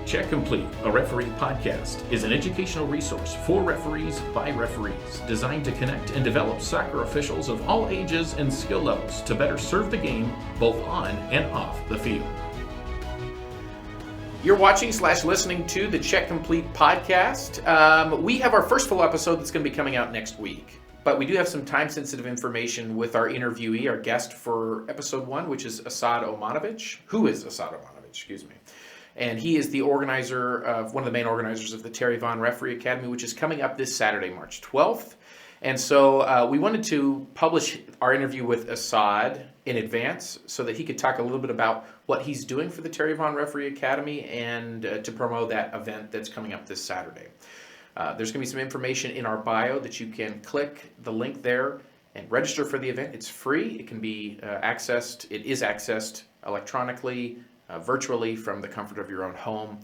Check Complete, a referee podcast, is an educational resource for referees by referees, designed to connect and develop soccer officials of all ages and skill levels to better serve the game both on and off the field. You're watching/listening to the Check Complete podcast. We have our first full episode that's going to be coming out next week, but we do have some time-sensitive information with our interviewee, our guest for episode 1, which is Esad Omanovic, who is Esad Omanovic, excuse me. And he is the organizer of one of the main organizers of the Terry Vaughn Referee Academy, which is coming up this Saturday, March 12th. And so we wanted to publish our interview with Esad in advance so that he could talk a little bit about what he's doing for the Terry Vaughn Referee Academy and to promote that event that's coming up this Saturday. There's going to be some information in our bio that you can click the link there and register for the event. It's free. It can be accessed. It is accessed electronically, virtually from the comfort of your own home.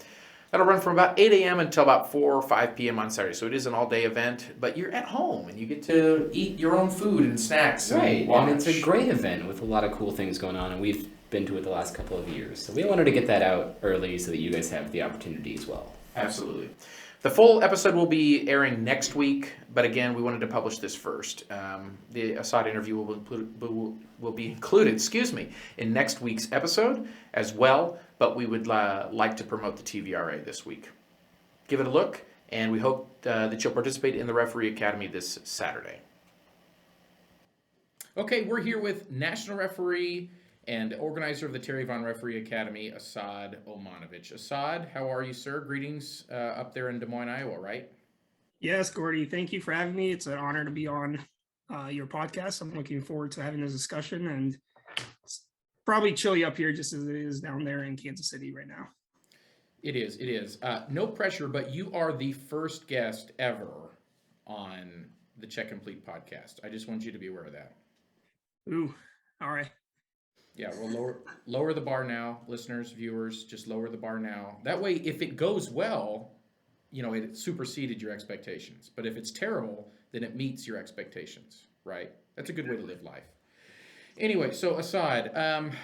That'll run from about 8 a.m. until about 4 or 5 p.m. on Saturday. So it is an all-day event, but you're at home and you get to eat your own food and snacks. Right, and it's a great event with a lot of cool things going on, and we've been to it the last couple of years. So we wanted to get that out early so that you guys have the opportunity as well. Absolutely. The full episode will be airing next week, but again, we wanted to publish this first. The Esad interview will be included, in next week's episode as well, but we would like to promote the TVRA this week. Give it a look, and we hope that you'll participate in the Referee Academy this Saturday. Okay, we're here with national referee and organizer of the Terry Vaughn Referee Academy, Esad Omanovic. Esad, how are you, sir? Greetings up there in Des Moines, Iowa, right? Yes, Gordy. Thank you for having me. It's an honor to be on your podcast. I'm looking forward to having this discussion, and it's probably chilly up here just as it is down there in Kansas City right now. It is. No pressure, but you are the first guest ever on the Check Complete podcast. I just want you to be aware of that. Ooh, all right. Yeah, we'll lower the bar now, listeners, viewers, just lower the bar now. That way, if it goes well, it superseded your expectations. But if it's terrible, then it meets your expectations, right? That's a good way to live life. Anyway, so Esad,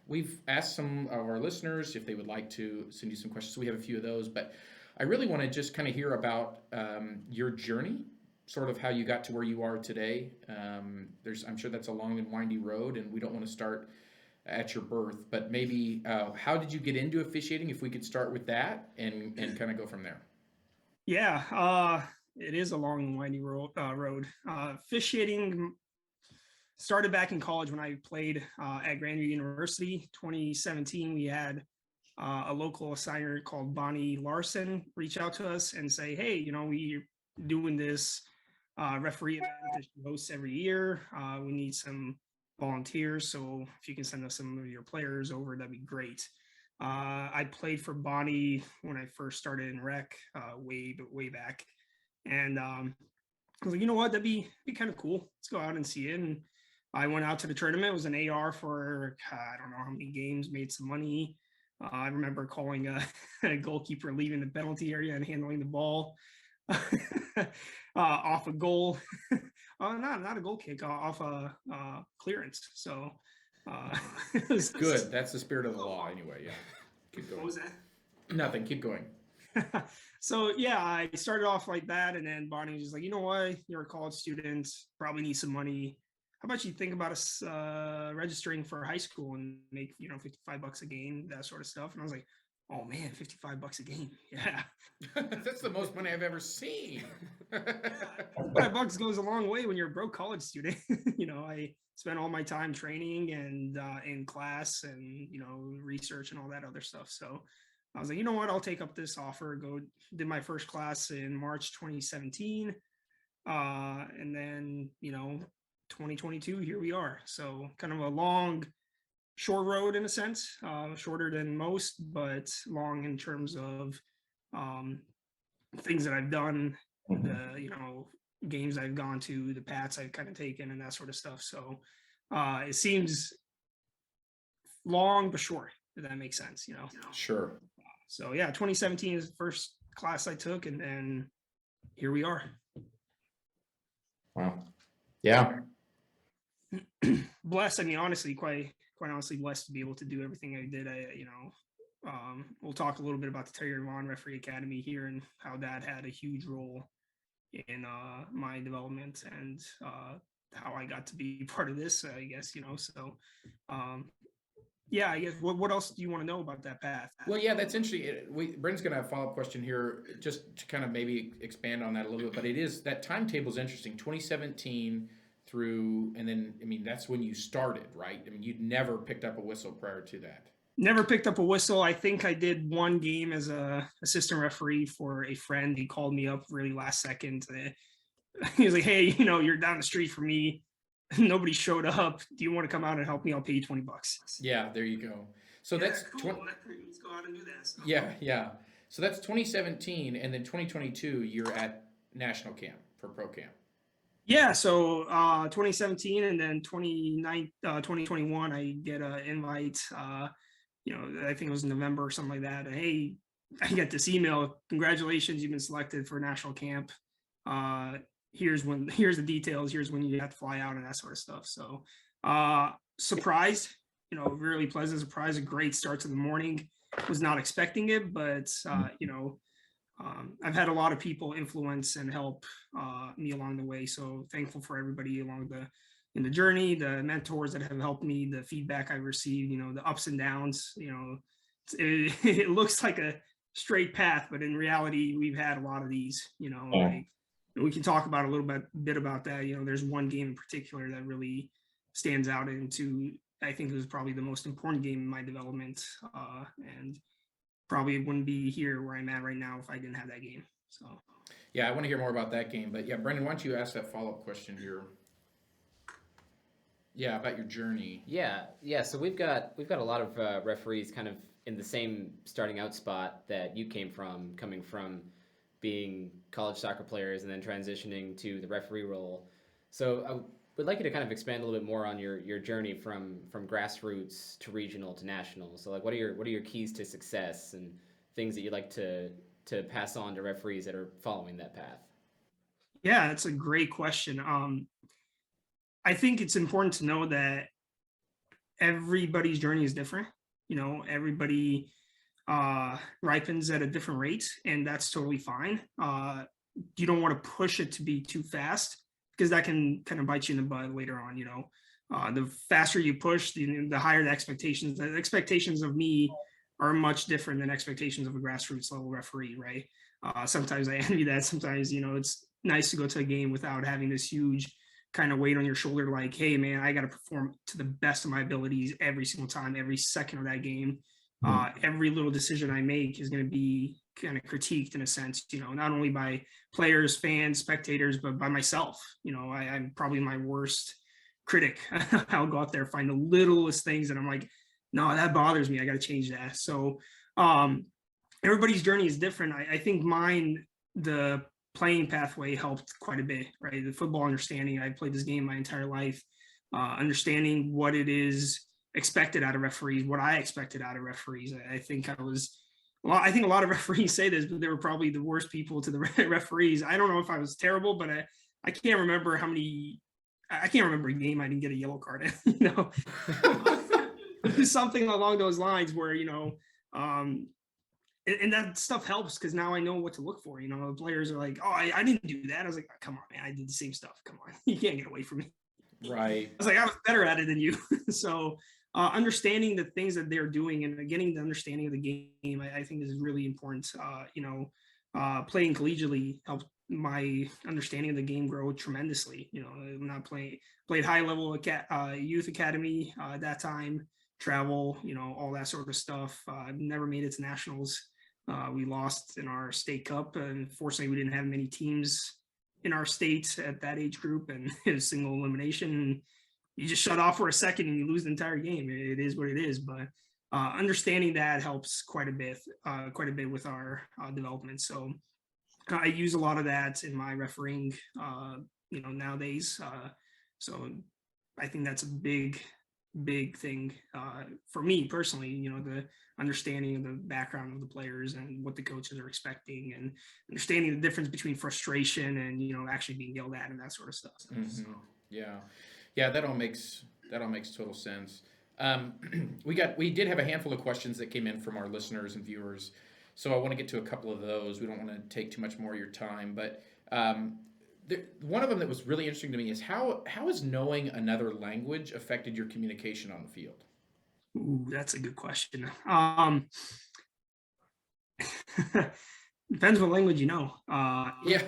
we've asked some of our listeners if they would like to send you some questions. So we have a few of those, but I really want to just kind of hear about your journey, sort of how you got to where you are today. I'm sure that's a long and windy road, and we don't want to start at your birth, but maybe how did you get into officiating, if we could start with that and kind of go from there? Yeah, it is a long and windy road. Officiating started back in college when I played at Grandview University. 2017, we had a local assigner called Bonnie Larson reach out to us and say, hey, we're doing this referee event that she hosts every year. We need some volunteers, so if you can send us some of your players over, that'd be great. I played for Bonnie when I first started in rec way back, and I was like, you know what, that'd be kind of cool. Let's go out and see it. And I went out to the tournament. It was an AR for I don't know how many games, made some money. I remember calling a goalkeeper leaving the penalty area and handling the ball off a goal. Not a goal kick, off a clearance. So it was good. That's the spirit of the law anyway. Yeah. Keep going. What was that? Nothing. Keep going. So yeah, I started off like that, and then Bonnie was just like, you know what, you're a college student, probably need some money. How about you think about us registering for high school and make $55 a game, that sort of stuff? And I was like, oh man, $55 a game. Yeah. That's the most money I've ever seen. $5 goes a long way when you're a broke college student. I spent all my time training and in class and, research and all that other stuff. So I was like, you know what, I'll take up this offer. Did my first class in March 2017. And then, 2022, here we are. So kind of a long, short road in a sense, shorter than most, but long in terms of things that I've done, the games I've gone to, the paths I've kind of taken, and that sort of stuff. So it seems long but short, if that makes sense. Sure. So yeah, 2017 is the first class I took, and then here we are. Wow. Yeah. blessed. I mean, honestly, quite honestly blessed to be able to do everything I did. We'll talk a little bit about the Vaughn Referee Academy here and how that had a huge role in my development and how I got to be part of this, I guess, so yeah, I guess what else do you want to know about that path? Well, yeah, that's interesting. Brendan's going to have a follow-up question here just to kind of maybe expand on that a little bit, but it is, that timetable is interesting. 2017 through, and then, I mean, that's when you started, right? I mean, you'd never picked up a whistle prior to that. Never picked up a whistle. I think I did one game as a assistant referee for a friend. He called me up really last second. He was like, "Hey, you're down the street from me. Nobody showed up. Do you want to come out and help me? I'll pay you $20." Yeah, there you go. So yeah, that's cool. Let's go out and do that. So. Yeah. So that's 2017, and then 2022, you're at national camp for pro camp. Yeah, so 2017, and then 2021, I get an invite. I think it was November or something like that. Hey, I get this email. Congratulations, you've been selected for national camp. Here's the details. Here's when you have to fly out and that sort of stuff. So surprised, really pleasant surprise. A great start to the morning. Was not expecting it, but I've had a lot of people influence and help me along the way. So thankful for everybody in the journey, the mentors that have helped me, the feedback I received, the ups and downs. It looks like a straight path, but in reality, we've had a lot of these. Like, we can talk about a little bit about that. There's one game in particular that really stands out into. I think it was probably the most important game in my development, and probably wouldn't be here where I'm at right now if I didn't have that game. So. Yeah, I want to hear more about that game, but yeah, Brendan, why don't you ask that follow-up question here? Yeah, about your journey. Yeah. So we've got a lot of referees kind of in the same starting out spot that you came from, coming from being college soccer players and then transitioning to the referee role. So I would like you to kind of expand a little bit more on your journey from grassroots to regional to national. So like, what are your keys to success and things that you'd like to pass on to referees that are following that path? Yeah, that's a great question. I think it's important to know that everybody's journey is different. Everybody ripens at a different rate, and that's totally fine. You don't want to push it to be too fast, because that can kind of bite you in the butt later on. The faster you push, the higher the expectations. The expectations of me are much different than expectations of a grassroots level referee, right? Sometimes I envy that. Sometimes, it's nice to go to a game without having this huge kind of weight on your shoulder, like, hey man, I got to perform to the best of my abilities every single time, every second of that game. Every little decision I make is going to be kind of critiqued in a sense, not only by players, fans, spectators, but by myself. I'm probably my worst critic. I'll go out there, find the littlest things that I'm like, no, that bothers me. I got to change that. So everybody's journey is different. I think mine, the playing pathway helped quite a bit, right? The football understanding. I played this game my entire life, understanding what it is expected out of referees, what I expected out of referees. I think a lot of referees say this, but they were probably the worst people to the referees. I don't know if I was terrible, but I can't remember I can't remember a game I didn't get a yellow card in. Something along those lines where, and that stuff helps because now I know what to look for. The players are like, oh, I didn't do that. I was like, oh, come on, man, I did the same stuff. Come on, you can't get away from me. Right. I was like, I was better at it than you. So understanding the things that they're doing and getting the understanding of the game, I think is really important. Playing collegially helped my understanding of the game grow tremendously. I'm not played high level youth academy at that time, travel, all that sort of stuff. I've never made it to nationals. We lost in our state cup, and fortunately we didn't have many teams in our state at that age group, and it was single elimination. You just shut off for a second and you lose the entire game. It is what it is, but understanding that helps quite a bit with our development. So I use a lot of that in my refereeing, nowadays. So I think that's a big thing for me personally, the understanding of the background of the players and what the coaches are expecting, and understanding the difference between frustration and, actually being yelled at and that sort of stuff. Mm-hmm. So. Yeah, that all makes That all makes total sense. We did have a handful of questions that came in from our listeners and viewers, so I want to get to a couple of those. We don't want to take too much more of your time, but one of them that was really interesting to me is how has knowing another language affected your communication on the field? Ooh, that's a good question. Depends what language you know. Yeah.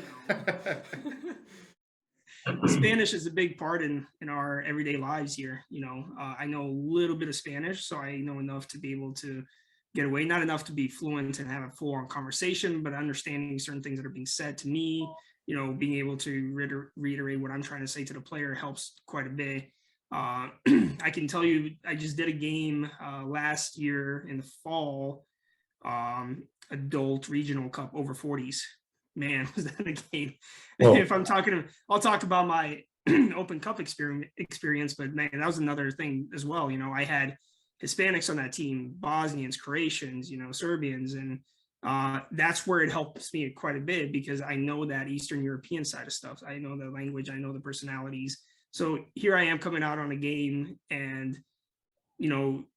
Spanish is a big part in our everyday lives here. I know a little bit of Spanish, so I know enough to be able to get away. Not enough to be fluent and have a full-on conversation, but understanding certain things that are being said to me. Being able to reiterate what I'm trying to say to the player helps quite a bit. I can tell you, I just did a game last year in the fall, adult regional cup over 40s. Man, was that a game? If I'll talk about my Open Cup experience, but man, that was another thing as well. I had Hispanics on that team, Bosnians, Croatians, Serbians, and that's where it helps me quite a bit because I know that Eastern European side of stuff. I know the language, I know the personalities. So here I am coming out on a game, and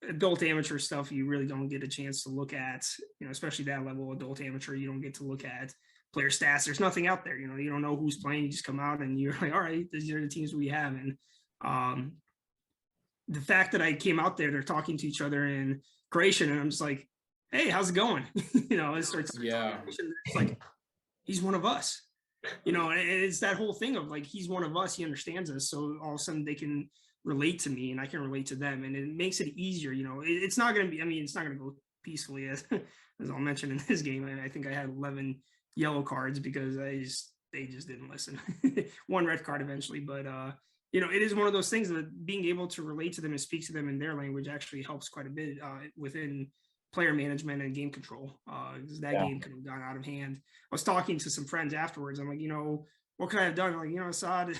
adult amateur stuff you really don't get a chance to look at, especially that level adult amateur. You don't get to look at player stats. There's nothing out there. You don't know who's playing. You just come out and you're like, all right, these are the teams we have. And the fact that I came out there, they're talking to each other in Croatian, and I'm just like, hey, how's it going? It starts. Yeah. It's like, he's one of us. It's that whole thing of like, he's one of us. He understands us. So all of a sudden they can relate to me and I can relate to them. And it makes it easier. It's not going to be, it's not going to go peacefully as I'll mention in this game. I think I had 11 yellow cards because they just didn't listen. One red card eventually, but it is one of those things that being able to relate to them and speak to them in their language actually helps quite a bit within player management and game control. Because that game could have gone out of hand. I was talking to some friends afterwards. I'm like, what could I have done? I'm like, Esad,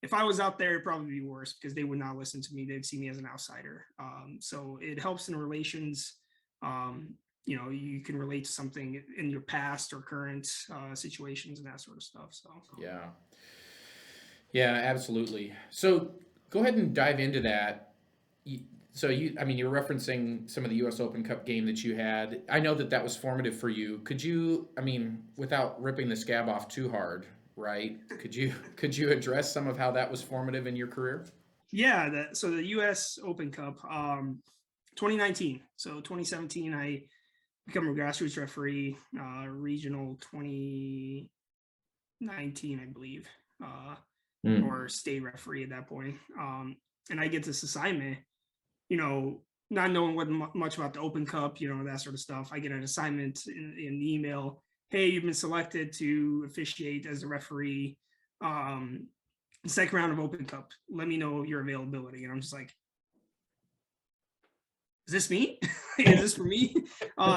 if I was out there, it'd probably be worse because they would not listen to me. They'd see me as an outsider. So it helps in relations. You can relate to something in your past or current situations and that sort of stuff. So yeah, absolutely. So go ahead and dive into that. So you're referencing some of the U.S. Open Cup game that you had. I know that was formative for you. Could you, without ripping the scab off too hard, right? Could you address some of how that was formative in your career? Yeah. So the U.S. Open Cup, 2019. So 2017, I become a grassroots referee, regional 2019, I believe, or state referee at that point. And I get this assignment, not knowing much about the Open Cup, that sort of stuff. I get an assignment in the email. Hey, you've been selected to officiate as a referee, second round of Open Cup. Let me know your availability. And I'm just like, is this me? Is this for me?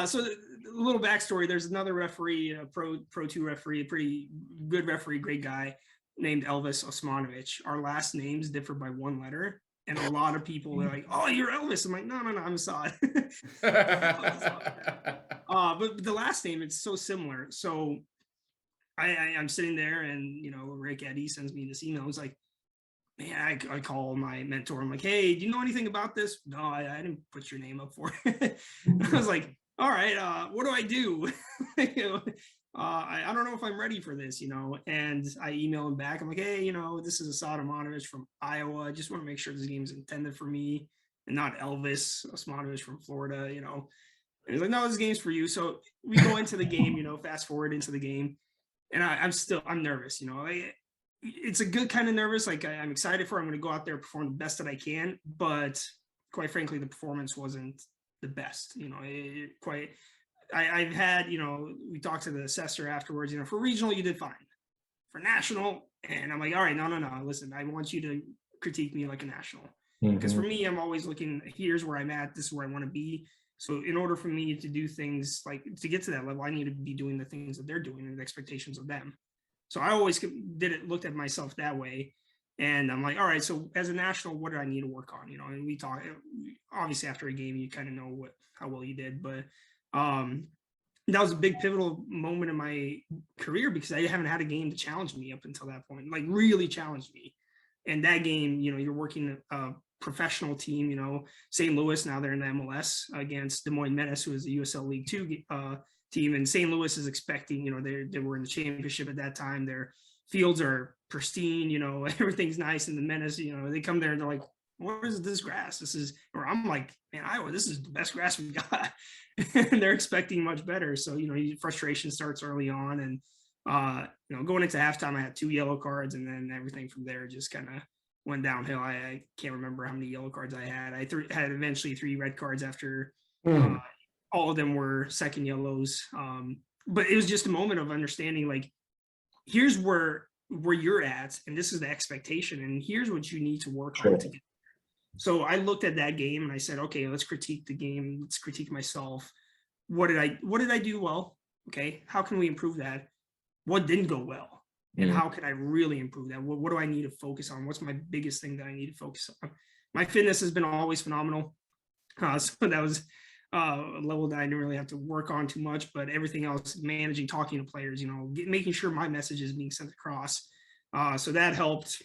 So a little backstory. There's another referee, a Pro 2 referee, a pretty good referee, great guy named Elvis Osmanovic. Our last names differ by one letter. And a lot of people are like, oh, you're Elvis. I'm like, no, I'm Esad. But the last name, it's so similar. So I'm sitting there and, Rick Eddy sends me this email. He's like, man, I call my mentor. I'm like, hey, do you know anything about this? No, I didn't put your name up for it. I was like, all right, what do I do? I don't know if I'm ready for this, and I email him back. I'm like, hey, this is Esad Omanovic from Iowa. I just want to make sure this game's intended for me and not Elvis Osmanovic from Florida, And he's like, no, this game's for you. So we go into the game, fast forward into the game. And I'm nervous, it's a good kind of nervous. Like I'm excited for it. I'm going to go out there, perform the best that I can. But quite frankly, the performance wasn't the best, I've had, we talked to the assessor afterwards, for regional, you did fine. For national, and I'm like, all right, no. Listen, I want you to critique me like a national. Because for me, I'm always looking, here's where I'm at, this is where I want to be. So in order for me to do things like to get to that level, I need to be doing the things that they're doing and the expectations of them. So I always looked at myself that way. And I'm like, all right, so as a national, what do I need to work on? And we talk, obviously after a game, you kind of know how well you did, but that was a big pivotal moment in my career because I haven't had a game to challenge me up until that point, like really challenge me. And that game, you're working professional team, you know, St. Louis, now they're in the MLS against Des Moines Menace, who is the USL League Two team. And St. Louis is expecting, you know, they were in the championship at that time. Their fields are pristine, you know, everything's nice. And the Menace, you know, they come there and they're like, what is this grass? This is, or I'm like, man, Iowa, this is the best grass we got. And they're expecting much better. So, you know, frustration starts early on. And, you know, going into halftime, I had 2 yellow cards, and then everything from there just kind of went downhill. I can't remember how many yellow cards I had. I had eventually 3 red cards after all of them were second yellows. But it was just a moment of understanding, like, here's where you're at, and this is the expectation, and here's what you need to work on to get. So I looked at that game and I said, okay, let's critique the game. Let's critique myself. What did I do well? Okay, how can we improve that? What didn't go well? And how can I really improve that? What do I need to focus on? What's my biggest thing that I need to focus on? My fitness has been always phenomenal. So that was a level that I didn't really have to work on too much, but everything else, managing, talking to players, you know, making sure my message is being sent across. So that helped.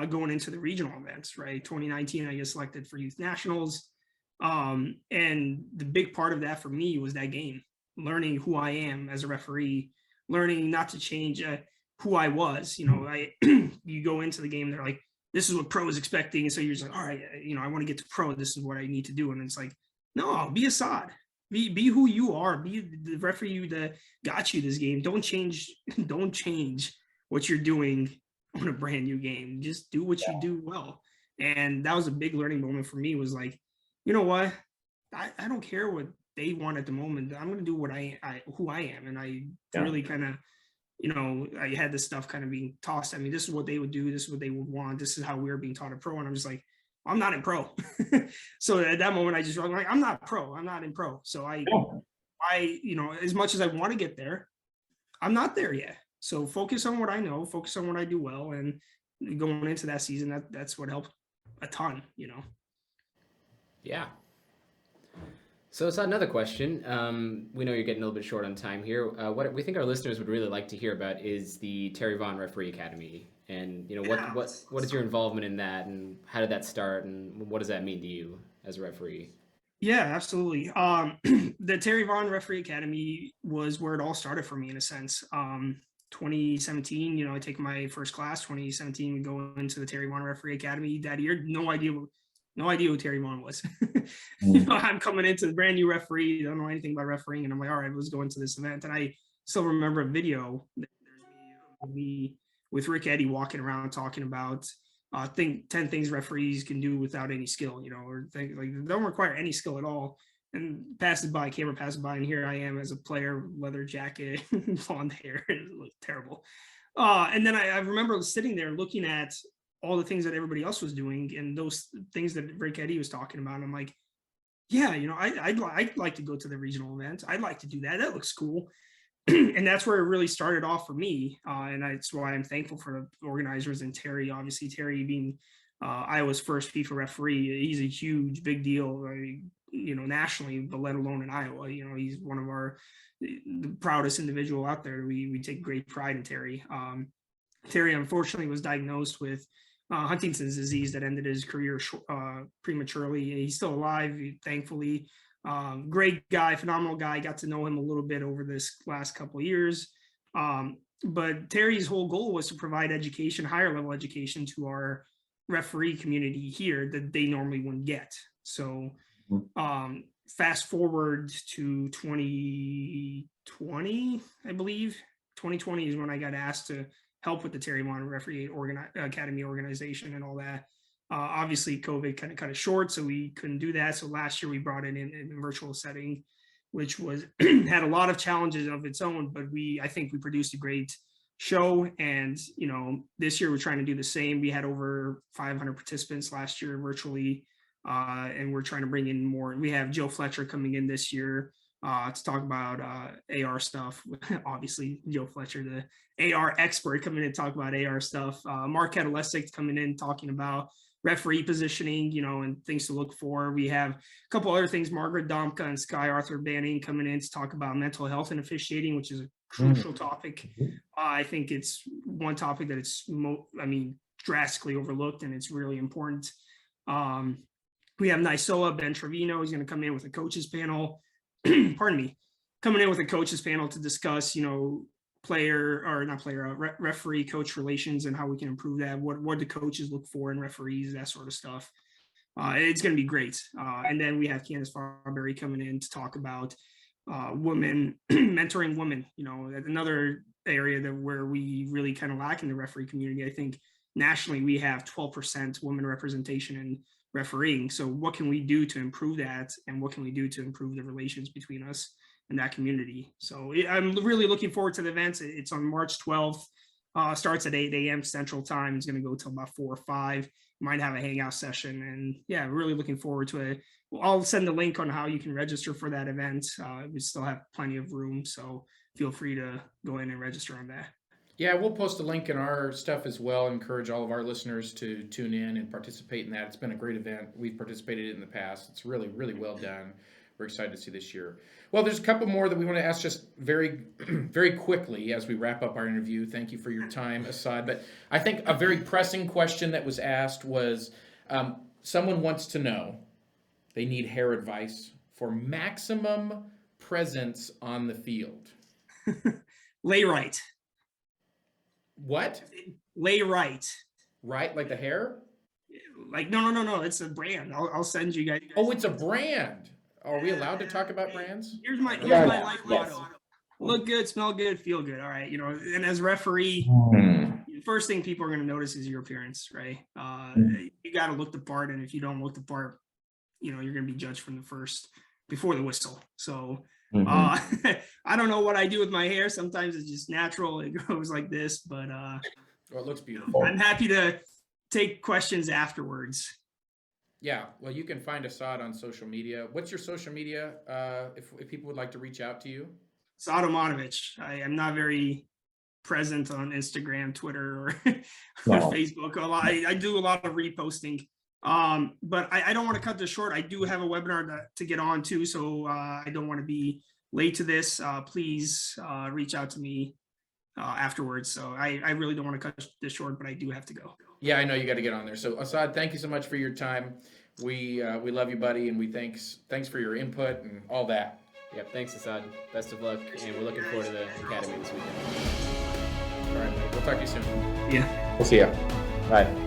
Going into the regional events, right? 2019, I get selected for youth nationals. And the big part of that for me was that game, learning who I am as a referee, learning not to change who I was. You know, you go into the game, they're like, this is what pro is expecting. And so you're just like, all right, you know, I want to get to pro. This is what I need to do. And it's like, no, be Esad. Be who you are. Be the referee that got you this game. Don't change what you're doing on a brand new game. Just do what you do well. And that was a big learning moment for me, was like, you know what? I don't care what they want at the moment. I'm going to do what who I am. And I really kind of, you know, I had this stuff kind of being tossed at me. This is what they would do. This is what they would want. This is how we were being taught at pro. And I'm just like, I'm not in pro. So at that moment, I just was like, I'm not pro. I'm not in pro. So I, you know, as much as I want to get there, I'm not there yet. So focus on what I know, focus on what I do well, and going into that season, that's what helped a ton, you know. Yeah. So it's another question. We know you're getting a little bit short on time here. What we think our listeners would really like to hear about is the Terry Vaughn Referee Academy, and you know what is your involvement in that, and how did that start, and what does that mean to you as a referee? Yeah, absolutely. The Terry Vaughn Referee Academy was where it all started for me, in a sense. 2017, you know, I take my first class. 2017, we go into the Terry Vaughn Referee Academy that year. No idea who Terry Vaughn was. You know, I'm coming into the brand new referee. Don't know anything about refereeing, and I'm like, all right, let's go into this event. And I still remember a video. There's me with Rick Eddy walking around talking about 10 things referees can do without any skill, you know, or things like don't require any skill at all. And camera passes by, and here I am as a player, leather jacket, blonde hair. It looked terrible. And then I remember sitting there looking at all the things that everybody else was doing, and those things that Rick Eddy was talking about. And I'm like, yeah, you know, I'd like to go to the regional event. I'd like to do that. That looks cool. And that's where it really started off for me. And that's why I'm thankful for the organizers and Terry. Obviously, Terry being Iowa's first FIFA referee, he's a huge, big deal. You know, nationally, but let alone in Iowa. You know, he's one of the proudest individual out there. We take great pride in Terry. Terry, unfortunately, was diagnosed with Huntington's disease that ended his career prematurely. He's still alive, thankfully. Great guy, phenomenal guy. Got to know him a little bit over this last couple of years. But Terry's whole goal was to provide education, higher level education, to our referee community here that they normally wouldn't get. So fast forward to 2020, I believe. 2020 is when I got asked to help with the Terry Vaughn Referee Academy organization and all that. Obviously, COVID kind of cut it short, so we couldn't do that. So last year we brought it in a virtual setting, which was had a lot of challenges of its own, but I think we produced a great show. And you know, this year we're trying to do the same. We had over 500 participants last year virtually, and we're trying to bring in more. We have Joe Fletcher coming in this year to talk about AR stuff. Obviously, Joe Fletcher, the AR expert, coming in to talk about AR stuff. Mark Catalesic coming in talking about referee positioning, you know, and things to look for. We have a couple other things. Margaret Domka and Sky Arthur Banning coming in to talk about mental health and officiating, which is a crucial topic. I think it's one topic that it's drastically overlooked, and it's really important. We have Nisola Ben Trevino. He's going to come in with a coaches panel. Pardon me, coming in with a coaches panel to discuss, referee coach relations and how we can improve that. What do coaches look for in referees, that sort of stuff. It's going to be great. And then we have Candace Farberry coming in to talk about women mentoring women. Another area where we really kind of lack in the referee community. I think nationally we have 12% women representation in refereeing. So what can we do to improve that, and what can we do to improve the relations between us and that community? So I'm really looking forward to the events. It's on March 12th. Starts at 8 a.m. Central Time. It's going to go till about 4 or 5. Might have a hangout session, and yeah, really looking forward to it. I'll send the link on how you can register for that event. We still have plenty of room, so feel free to go in and register on that. Yeah, we'll post a link in our stuff as well. Encourage all of our listeners to tune in and participate in that. It's been a great event. We've participated in the past. It's really, really well done. We're excited to see this year. Well, there's a couple more that we want to ask just very, very quickly as we wrap up our interview. Thank you for your time, Esad. But I think a very pressing question that was asked was, someone wants to know, they need hair advice for maximum presence on the field. Lay right. What? Lay right. Right? Like the hair? Like, no. It's a brand. I'll send you guys. Oh, it's a brand. Are we allowed to talk about brands? Here's my life motto. Look good, smell good, feel good. All right. And as referee, the first thing people are going to notice is your appearance, right? You got to look the part. And if you don't look the part, you're going to be judged from the first, before the whistle. So I don't know what I do with my hair. Sometimes it's just natural. It goes like this, but well, it looks beautiful. I'm happy to take questions afterwards. Yeah, well, you can find Esad on social media. What's your social media if people would like to reach out to you? Esad Omanovic. I am not very present on Instagram, Twitter, or Facebook. I do a lot of reposting. But I don't want to cut this short. I do have a webinar to get on too, so I don't want to be late to this. Please reach out to me afterwards. So I really don't want to cut this short, but I do have to go. Yeah, I know you got to get on there. So Esad, thank you so much for your time. We love you, buddy, and thanks for your input and all that. Yep, thanks, Esad. Best of luck, and we're looking forward to the academy this weekend. All right, we'll talk to you soon. Yeah. We'll see you. Bye.